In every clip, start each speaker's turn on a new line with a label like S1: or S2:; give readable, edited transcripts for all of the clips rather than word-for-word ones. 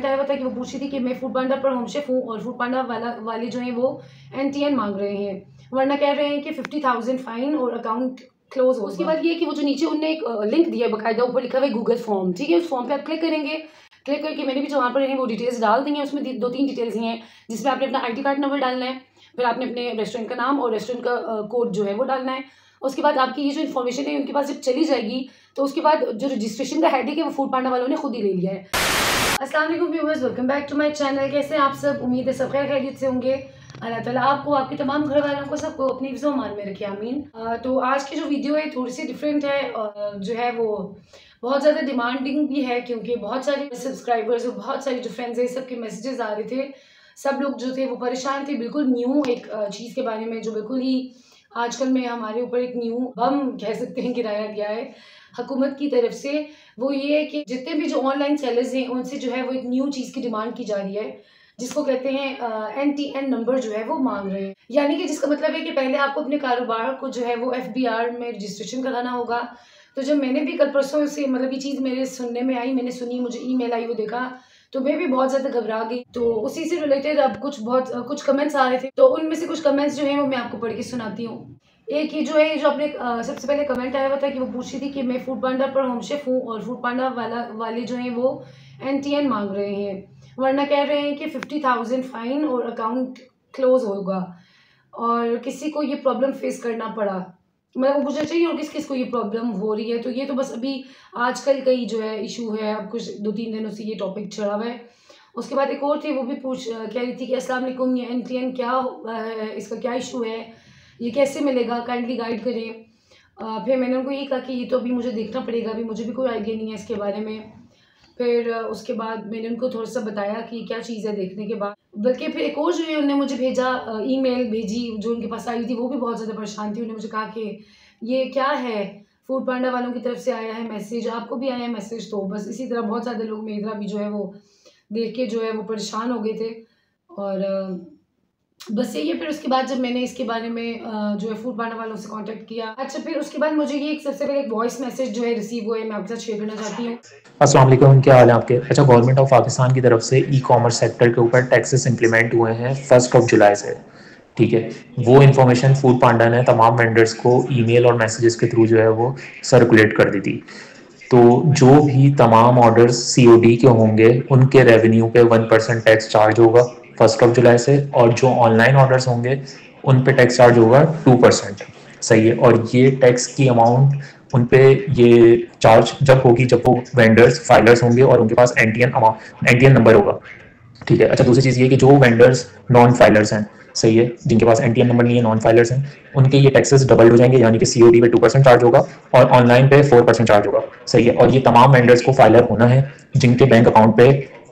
S1: Comment आया हुआ था कि वो पूछ रही थी कि मैं फूड पांडा पर होम शेफ हूँ और फूड पांडा वाले जो हैं वो NTN मांग रहे हैं, वरना कह रहे हैं कि 50,000 फाइन और अकाउंट क्लोज हो। उसके बाद ये कि वो जो नीचे उनने एक लिंक दिया है बाकायदा, ऊपर लिखा हुआ है गूगल फॉर्म, ठीक है। उस फॉर्म पे आप क्लिक करेंगे, क्लिक करके मैंने भी जो वहाँ पर है वो डिटेल्स डाल दी हैं। उसमें 2-3 डिटेल्स ही हैं जिसमें आपने अपना ID कार्ड नंबर डालना है, फिर आपने अपने रेस्टोरेंट का नाम और रेस्टोरेंट का कोड जो है वो डालना है। उसके बाद आपकी ये जो इन्फॉर्मेशन है उनके पास जब चली जाएगी तो उसके बाद जो रजिस्ट्रेशन का हेडेक है वो फूड पांडा वालों ने खुद ही ले लिया है। अस्सलाम वालेकुम viewers, welcome back to my channel. कैसे हैं आप सब? उम्मीद है सब खैर खैरियत से होंगे। अल्लाह ताला आपको, आपके तमाम घर वालों को, सबको अपनी हिफ्ज़ व मान में रखे, आमीन। तो आज की जो वीडियो है थोड़ी सी डिफरेंट है और जो है वो बहुत ज़्यादा डिमांडिंग भी है, क्योंकि बहुत सारे सब्सक्राइबर्स और बहुत सारे जो फ्रेंड्स हैं सबके मैसेजेस आ रहे थे। सब लोग जो थे वो परेशान थे बिल्कुल न्यू एक चीज़ के बारे में, जो बिल्कुल ही आजकल में हमारे ऊपर एक न्यू बम कह सकते हैं गिराया गया है हुकूमत की तरफ से। वो ये है कि जितने भी जो ऑनलाइन सेलर्स हैं उनसे जो है वो एक न्यू चीज़ की डिमांड की जा रही है, जिसको कहते हैं NTN नंबर जो है वो मांग रहे हैं। यानी कि जिसका मतलब है कि पहले आपको अपने कारोबार को जो है वो FBR में रजिस्ट्रेशन कराना होगा। तो जब मैंने भी कल परसों से मतलब ये चीज़ मेरे सुनने में आई, मैंने सुनी, मुझे ईमेल आई, वो देखा, तो मैं भी बहुत ज़्यादा घबरा गई। तो उसी से रिलेटेड अब कुछ कमेंट्स आ रहे थे, तो उनमें से कुछ कमेंट्स जो हैं वो मैं आपको पढ़ के सुनाती हूँ। एक ये जो है, जो अपने सबसे पहले कमेंट आया हुआ था कि वो पूछ रही थी कि मैं फूड पांडा पर होम शेफ हूँ और फूड पांडा वाले जो हैं वो NTN मांग रहे हैं, वरना कह रहे हैं कि 50,000 फाइन और अकाउंट क्लोज होगा। और किसी को ये प्रॉब्लम फेस करना पड़ा, मतलब वो पूछना चाहिए और किस किस को ये प्रॉब्लम हो रही है। तो ये तो बस अभी आजकल का ही जो है इशू है, अब कुछ 2-3 दिनों से ये टॉपिक चढ़ा हुआ है। उसके बाद एक और थी, वो भी कह रही थी कि अस्सलाम वालेकुम, ये NTN क्या है, इसका क्या इशू है, ये कैसे मिलेगा, काइंडली गाइड करें। फिर मैंने उनको ये कहा कि ये तो अभी मुझे देखना पड़ेगा, अभी मुझे भी कोई आइडिया नहीं है इसके बारे में। फिर उसके बाद मैंने उनको थोड़ा-सा बताया कि क्या चीज़ है, देखने के बाद बल्कि फिर एक और जो है उन्होंने मुझे भेजा, ईमेल भेजी जो उनके पास आई थी, वो भी बहुत ज़्यादा परेशान थी। उन्होंने मुझे कहा कि ये क्या है, फूड पांडा वालों की तरफ से आया है मैसेज, आपको भी आया है मैसेज। तो बस इसी तरह बहुत ज़्यादा लोग मेरी तरह भी जो है वो देख के जो है वो परेशान हो गए थे। और बस यही है। फिर उसके बाद जब मैंने इसके बारे में जो है फूड पांडा वालों से कांटेक्ट किया, अच्छा फिर उसके बाद मुझे ये सबसे पहले एक वॉइस मैसेज जो है रिसीव हुआ है, मैं आपके साथ शेयर करना चाहती हूँ।
S2: अस्सलाम वालेकुम, क्या हाल है आपके? अच्छा, गवर्नमेंट ऑफ पाकिस्तान की तरफ से ई-कॉमर्स सेक्टर के ऊपर टैक्सेस इंप्लीमेंट हुए हैं 1 जुलाई से, ठीक है। वो इन्फॉर्मेशन फूड पांडा ने तमाम वेंडर्स को ईमेल और मैसेजेस के थ्रू जो है वो सर्कुलेट कर दी थी। तो जो भी तमाम ऑर्डर्स COD के होंगे उनके रेवेन्यू पे 1% टैक्स चार्ज होगा 1 जुलाई से, और जो ऑनलाइन ऑर्डर्स होंगे उन पे टैक्स चार्ज होगा 2%। सही है। और ये टैक्स की अमाउंट उन पे ये चार्ज जब होगी जब वो वेंडर्स फाइलर्स होंगे और उनके पास NTN नंबर होगा, ठीक है। अच्छा, दूसरी चीज़ ये कि जो वेंडर्स नॉन फाइलर्स हैं, सही है, जिनके पास NTN नंबर नहीं है, नॉन फाइलर्स हैं, उनके ये टैक्सेस डबल हो जाएंगे, यानी कि COD पे 2% चार्ज होगा और ऑनलाइन पे 4% चार्ज होगा, सही है। और ये तमाम वेंडर्स को फाइलर होना है जिनके बैंक अकाउंट पे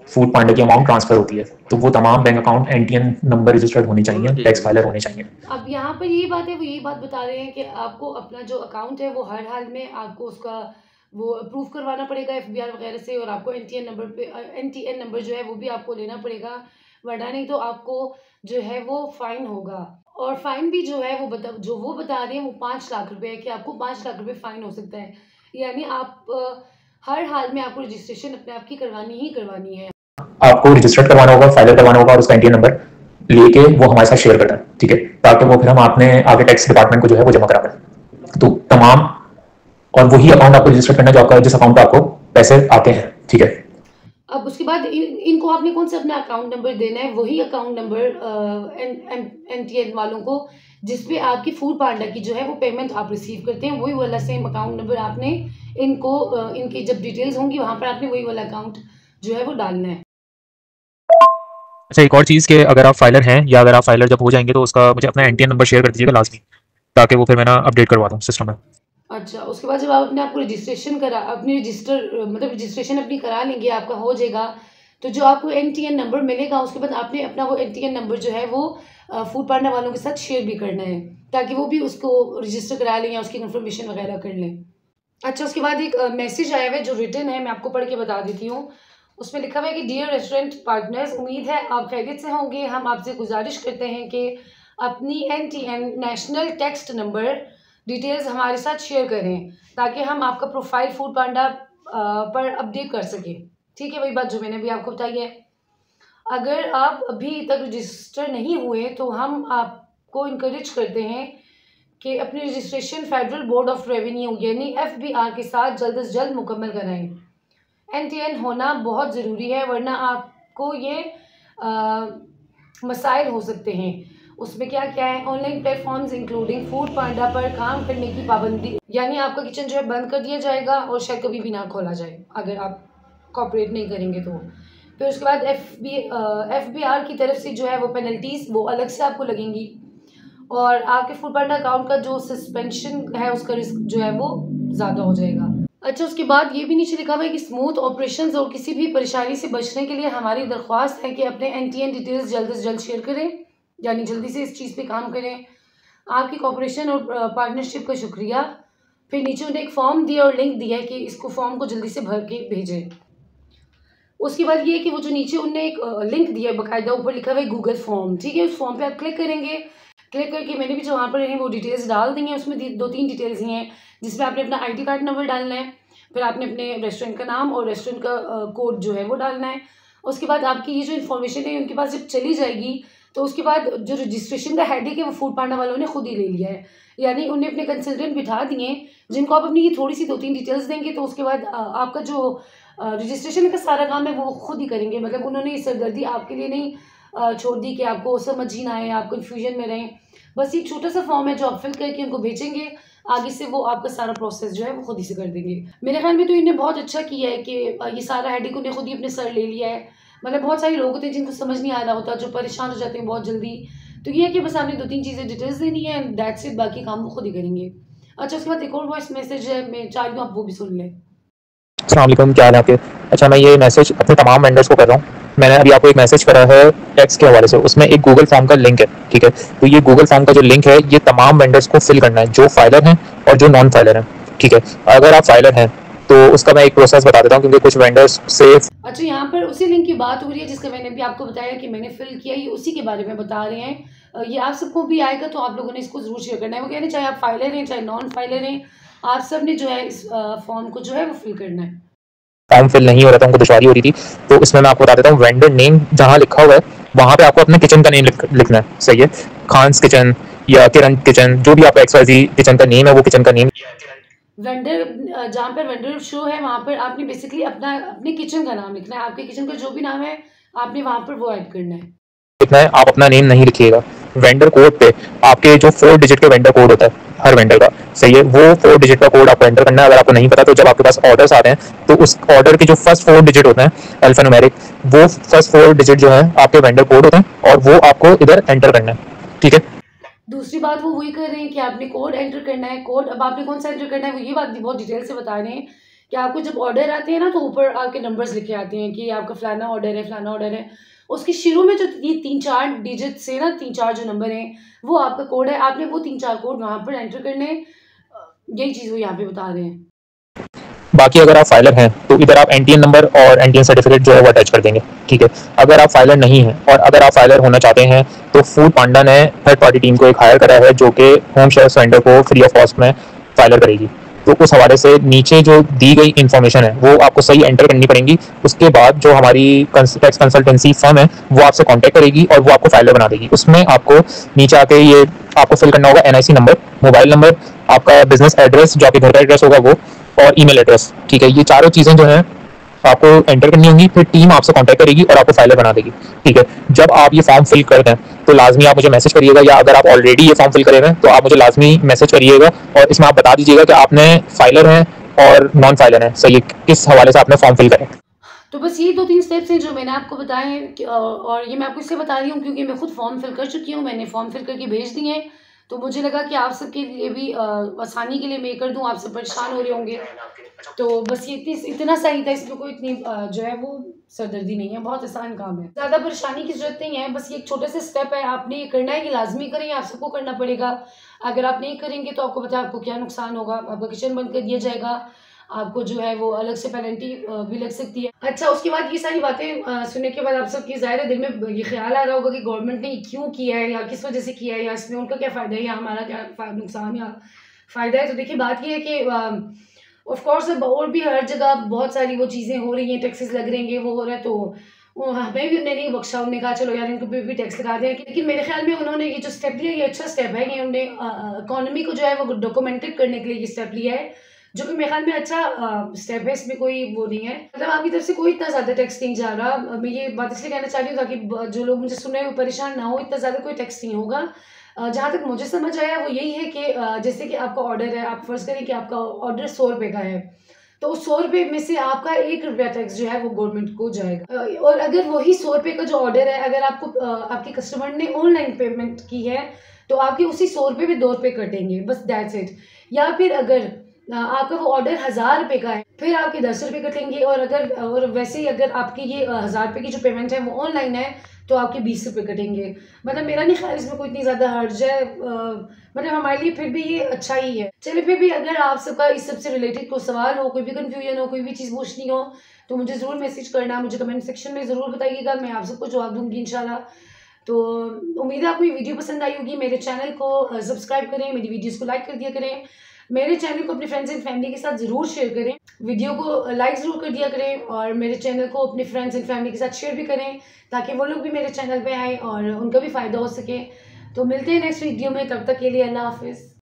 S2: फूड पांडा की अमाउंट ट्रांसफर होती है, तो वो तमाम bank account NTN number registered होने चाहिए, टैक्स फाइलर होने चाहिए।
S1: अब यहाँ पर यही बात है, वो यही बात बता रहे हैं कि आपको अपना जो अकाउंट है वो हर हाल में आपको उसका वो अप्रूव करवाना पड़ेगा FBR वगैरह से, और आपको NTN नंबर जो है वो भी आपको लेना पड़ेगा, वरना नहीं तो आपको जो है वो फाइन होगा। और फाइन भी जो है वो बता रहे हैं वो 5 लाख रुपए है, कि आपको 5 लाख रुपए फाइन हो सकता है। यानी आप हर हाल में आपको रजिस्ट्रेशन अपने आप की करवानी ही करवानी है।
S2: आपको रजिस्टर्ड करवाना होगा, फाइलर करवाना होगा और उसका NTN नंबर लेके वो हमारे साथ शेयर करना है, ठीक है, ताकि वो फिर हम आपने आगे टैक्स डिपार्टमेंट को जो है वो जमा करा दें। तो तमाम और वही अकाउंट आपको रजिस्टर करना है जो आपका, जिस अकाउंट पे आपको पैसे आते हैं, ठीक है।
S1: अब उसके बाद इनको आपने कौन सा अपना अकाउंट नंबर देना है, वही अकाउंट नंबर NTN वालों को जिस पे आपकी फूड पांडा की जो है वो पेमेंट आप रिसीव करते हैं, वही वाला सेम अकाउंट नंबर आपने इनको इनकी जब डिटेल्स होंगी वहां पर आपने वही वाला अकाउंट जो है वो डालना है।
S2: अच्छा, एक और चीज़ कि अगर आप फाइलर हैं या अगर आप फाइलर जब हो जाएंगे तो उसका मुझे अपना NTN नंबर शेयर कर दीजिएगा लाजमी, ताकि वो फिर मैं ना अपडेट करवा दूँ सिस्टम में।
S1: अच्छा, उसके बाद जब आप अपने आप को रजिस्ट्रेशन करा अपनी रजिस्ट्रेशन अपनी करा लेंगे, आपका हो जाएगा, तो जो आपको NTN नंबर मिलेगा उसके बाद आपने अपना वो NTN नंबर जो है वो फूड पांडा वालों के साथ शेयर भी करना है, ताकि वो भी उसको रजिस्टर करा लें या उसकी कंफर्मेशन वगैरह कर लें। अच्छा, उसके बाद एक मैसेज आया हुआ है जो रिटन है, मैं आपको पढ़ के बता देती हूँ। उसमें लिखा हुआ है कि डियर रेस्टोरेंट पार्टनर्स, उम्मीद है आप खैरियत से होंगे। हम आपसे गुजारिश करते हैं कि अपनी NTN national text number details हमारे साथ शेयर करें, ताकि हम आपका प्रोफाइल फूड पांडा पर अपडेट कर सकें। ठीक है, वही बात जो मैंने भी आपको बताई है। अगर आप अभी तक रजिस्टर नहीं हुए तो हम आपको इनकरेज करते हैं कि अपनी registration federal board of revenue यानी FBR के साथ जल्द से जल्द मुकम्मल कराएं। NTN होना बहुत ज़रूरी है, वरना आपको ये मसाइल हो सकते हैं। उसमें क्या क्या है, ऑनलाइन प्लेटफॉर्म्स इंक्लूडिंग फूड पांडा पर काम करने की पाबंदी, यानी आपका किचन जो है बंद कर दिया जाएगा और शायद कभी भी ना खोला जाए अगर आप कॉपरेट नहीं करेंगे तो। फिर उसके बाद FBR की तरफ से जो है वो पेनल्टीज़ वो अलग से आपको लगेंगी, और आपके फूड पांडा अकाउंट का जो सस्पेंशन है उसका रिस्क जो है वो ज़्यादा हो जाएगा। अच्छा, उसके बाद ये भी नीचे लिखा हुआ है कि स्मूथ ऑपरेशंस और किसी भी परेशानी से बचने के लिए हमारी दरख्वास्त है कि अपने NTN डिटेल्स जल्द से जल्द शेयर करें, यानी जल्दी से इस चीज़ पे काम करें। आपकी कॉपरेशन और पार्टनरशिप का शुक्रिया। फिर नीचे उन्हें एक फॉर्म दिया और लिंक दिया है कि इसको फॉर्म को जल्दी से भर के भेजें। उसके बाद ये है कि वो जो नीचे उनने एक लिंक दिया है बाकायदा, ऊपर लिखा हुआ है गूगल फॉर्म, ठीक है। उस फॉर्म पे आप क्लिक करेंगे, क्लिक करके मैंने भी जो वहाँ पर है वो डिटेल्स डाल दी हैं। उसमें 2-3 डिटेल्स ही हैं जिसमें आपने अपना ID कार्ड नंबर डालना है, फिर आपने अपने रेस्टोरेंट का नाम और रेस्टोरेंट का कोड जो है वो डालना है। उसके बाद आपकी ये जो इन्फॉर्मेशन है उनके पास जब चली जाएगी तो उसके बाद जो रजिस्ट्रेशन का हेडेक है वो फूड पांडा वालों ने खुद ही ले लिया है, यानी उन्हें अपने कंसल्टेंट बिठा दिए जिनको आप अपनी ये थोड़ी सी 2-3 डिटेल्स देंगे तो उसके बाद आपका जो रजिस्ट्रेशन का सारा काम है वो खुद ही करेंगे। मतलब उन्होंने ये सरदर्दी आपके लिए नहीं छोड़ दी कि आपको समझ ही ना आए, आप कन्फ्यूजन में रहें। बस ये छोटा सा फॉर्म है जो आप फिल करके उनको भेजेंगे, आगे से वो आपका सारा प्रोसेस जो है वो खुद ही से कर देंगे। मेरे ख्याल में तो इन्हें बहुत अच्छा किया है कि ये सारा हेडेक उन्हें खुद ही अपने सर ले लिया है। मतलब बहुत सारे लोग होते हैं जिनको समझ नहीं आ रहा होता, जो परेशान हो जाते हैं बहुत जल्दी। तो ये है कि बस आपने 2-3 चीज़ें डिटेल्स देनी है, दैट्स इट, बाकी काम वो खुद ही करेंगे। अच्छा, उसके बाद एक और वॉइस मैसेज है, मैं चाह रही हूँ आप वो भी सुन लें।
S2: अस्सलाम वालेकुम, क्या हाल है आपके? अच्छा, मैं ये मैसेज अपने तमाम वेंडर्स को कर रहा हूँ। मैंने अभी आपको एक मैसेज करा है टेक्स्ट के हवाले से, उसमें एक गूगल फॉर्म का लिंक है, ठीक है। तो ये गूगल फॉर्म का जो लिंक है ये तमाम वेंडर्स को फिल करना है, जो फाइलर हैं और जो नॉन फाइलर हैं, ठीक है। अगर आप फाइलर हैं तो उसका मैं एक प्रोसेस बता देता हूँ, क्योंकि कुछ वेंडर्स से
S1: अच्छा, यहाँ पर उसी लिंक की बात हो रही है जिसका मैंने भी आपको बताया कि मैंने फिल किया, ये उसी के बारे में बता रहे हैं। ये आप सबको भी आएगा तो आप लोगों ने इसको ज़रूर शेयर करना है। वो कह रहे हैं चाहे आप फाइलर हैं चाहे नॉन फाइलर हैं, आप सब ने जो है इस फॉर्म को जो है वो फिल करना है।
S2: फॉर्म फिल नहीं हो रहा था, उनको दुश्वारी हो रही थी, तो इसमें मैं आपको बता देता हूँ। वेंडर नेम जहाँ लिखा हुआ है वहाँ पे आपको अपने किचन का नेम लिखना है, सही है। खान्स किचन या किरण किचन, जो भी आपका XYZ किचन का नेम है, वो किचन का नेम
S1: वेंडर जहाँ पर वेंडर शो है वहाँ पर आपने बेसिकली अपने किचन का नाम लिखना है। आपके किचन का जो भी नाम है आपने वहाँ पर वो ऐड करना है।
S2: लिखना है, आप अपना नेम नहीं लिखिएगा। वेंडर कोड पे आपके जो 4 डिजिट के वेंडर कोड होता है हर वेंडर का, सही है, वो 4 डिजिट का कोड आपको एंटर करना है। अगर आपको नहीं पता तो जब आपके पास ऑर्डर्स आते हैं तो उस ऑर्डर के जो फर्स्ट 4 डिजिट होते हैं अल्फान्यूमेरिक, वो फर्स्ट 4 डिजिट जो है आपके वेंडर कोड होते हैं और वो आपको इधर एंटर करना है, ठीक है।
S1: दूसरी बात वो वही कर रहे हैं कि आपने कोड एंटर करना है। कोड अब आपने कौन सा एंटर करना है वो ये बात भी बहुत डिटेल से बता रहे हैं कि आपको जब ऑर्डर आते हैं ना तो ऊपर आपके नंबर्स लिखे आते हैं कि आपका फलाना ऑर्डर है, फलाना ऑर्डर है। उसके शुरू में जो ये 3-4 डिजिट से ना 3-4 जो नंबर हैं वो आपका कोड है। आपने वो 3-4 कोड वहाँ पर एंटर करने हैं। यही चीज़ वो यहाँ पे बता रहे हैं।
S2: बाकी अगर आप फाइलर हैं तो इधर आप NTN नंबर और NTN सर्टिफिकेट जो है वो अटैच कर देंगे, ठीक है। अगर आप फाइलर नहीं हैं और अगर आप फाइलर होना चाहते हैं तो फूड पांडा ने थर्ड पार्टी टीम को एक हायर करा है जो कि होम शेयर वेंडर को फ्री ऑफ कॉस्ट में फाइलर करेगी। तो उस हवाले से नीचे जो दी गई इन्फॉर्मेशन है वो आपको सही एंटर करनी पड़ेगी। उसके बाद जो हमारी टैक्स कंसल्टेंसी फर्म है वो आपसे कांटेक्ट करेगी और वो आपको फाइलर बना देगी। उसमें आपको नीचे आके ये आपको फिल करना होगा NIC नंबर, मोबाइल नंबर, आपका बिजनेस एड्रेस जो आपके घर का एड्रेस होगा वो, और ईमेल एड्रेस, ठीक है। ये चारों चीज़ें जो हैं आपको एंटर करनी होंगी, फिर टीम आपसे कांटेक्ट करेगी और आपको फाइलर बना देगी, ठीक है। जब आप ये फॉर्म फिल कर दें तो लाजमी आप मुझे मैसेज करिएगा, या अगर आप ऑलरेडी ये फॉर्म फिल करें हैं तो आप मुझे लाजमी मैसेज करिएगा और इसमें आप बता दीजिएगा कि आपने फाइलर हैं और नॉन फाइलर हैं, सही है, किस हवाले से आपने फॉर्म फिल करें।
S1: तो बस ये 2-3 स्टेप्स हैं जो मैंने आपको बताए हैं और ये मैं आपको इसलिए बता रही हूँ क्योंकि मैं खुद फॉर्म फिल कर चुकी हूँ। मैंने फॉर्म फिल करके भेज दिए हैं, तो मुझे लगा कि आप सबके लिए भी आसानी के लिए मैं कर दूँ। आप सब परेशान हो रहे होंगे, तो बस ये इतना सही था। इसमें कोई इतनी जो है वो सरदर्दी नहीं है, बहुत आसान काम है, ज़्यादा परेशानी की ज़रूरत नहीं है। बस ये एक छोटा सा स्टेप है, आपने ये करना है कि लाजमी करें, आप सबको करना पड़ेगा। अगर आप नहीं करेंगे तो आपको पता है आपको क्या नुकसान होगा। आपका किचन बंद कर दिया जाएगा, आपको जो है वो अलग से पेनल्टी भी लग सकती है। अच्छा, उसके बाद ये सारी बातें सुनने के बाद आप सबके ज़ाहिर दिल में ये ख्याल आ रहा होगा कि गवर्नमेंट ने क्यों किया है या किस वजह से किया है, या इसमें उनका क्या फ़ायदा है या हमारा क्या नुकसान या फ़ायदा है। तो देखिए बात ये है कि ऑफ कोर्स अब और भी हर जगह बहुत सारी वो चीज़ें हो रही हैं, टैक्सेस लग रहे हैं, वो हो रहा है, तो हमें भी उन्होंने नहीं बख्शा। उन्होंने कहा चलो यार इनको भी टैक्स लगा दें। लेकिन मेरे ख्याल में उन्होंने ये जो स्टेप लिया ये अच्छा स्टेप है। ये उन्होंने इकोनॉमी को जो है वो डॉक्यूमेंटेड करने के लिए ये स्टेप लिया है, जो कि मेरे ख्याल में अच्छा स्टेप है। इसमें कोई वो नहीं है, मतलब आपकी तरफ से कोई इतना ज़्यादा टैक्स नहीं जा रहा। मैं ये बात इसलिए कहना चाह रही हूँ ताकि जो लोग मुझे सुन रहे हैं वो परेशान ना हो। इतना ज़्यादा कोई टैक्स नहीं होगा। जहाँ तक मुझे समझ आया वो यही है कि जैसे कि आपका ऑर्डर है, आप फ़र्ज़ करें कि आपका ऑर्डर 100 रुपये का है, तो उस 100 रुपये में से आपका 1 रुपया टैक्स जो है वो गवर्नमेंट को जाएगा। और अगर वही 100 रुपये का जो ऑर्डर है, अगर आपको आपके कस्टमर ने ऑनलाइन पेमेंट की है, तो आपके उसी 100 रुपये में 2 रुपये कटेंगे, बस दैट्स इट। या फिर अगर आपका वो ऑर्डर 1000 रुपये का है, फिर आपके 10 रुपये कटेंगे। और वैसे ही अगर आपकी ये 1000 रुपये की जो पेमेंट है वो ऑनलाइन है, तो आपके 20 रुपये कटेंगे। मतलब मेरा नहीं ख्याल इसमें कोई इतनी ज़्यादा हर्ज है। मतलब हमारे लिए फिर भी ये अच्छा ही है। चलिए, फिर भी अगर आप सबका इस सब से रिलेटेड कोई सवाल हो, कोई भी कन्फ्यूजन हो, कोई भी चीज़ पूछनी हो, तो मुझे ज़रूर मैसेज करना, मुझे कमेंट सेक्शन में ज़रूर बताइएगा, मैं आप सबको जवाब दूँगी इंशाल्लाह। तो उम्मीद है आपको ये वीडियो पसंद आई होगी। मेरे चैनल को सब्सक्राइब करें, मेरी वीडियोज़ को लाइक कर दिया करें, मेरे चैनल को अपने फ्रेंड्स एंड फैमिली के साथ ज़रूर शेयर करें, वीडियो को लाइक ज़रूर कर दिया करें, और मेरे चैनल को अपने फ्रेंड्स एंड फैमिली के साथ शेयर भी करें, ताकि वो लोग भी मेरे चैनल पे आएँ और उनका भी फ़ायदा हो सके। तो मिलते हैं नेक्स्ट वीडियो में, तब तक के लिए अल्लाह हाफ़िज़।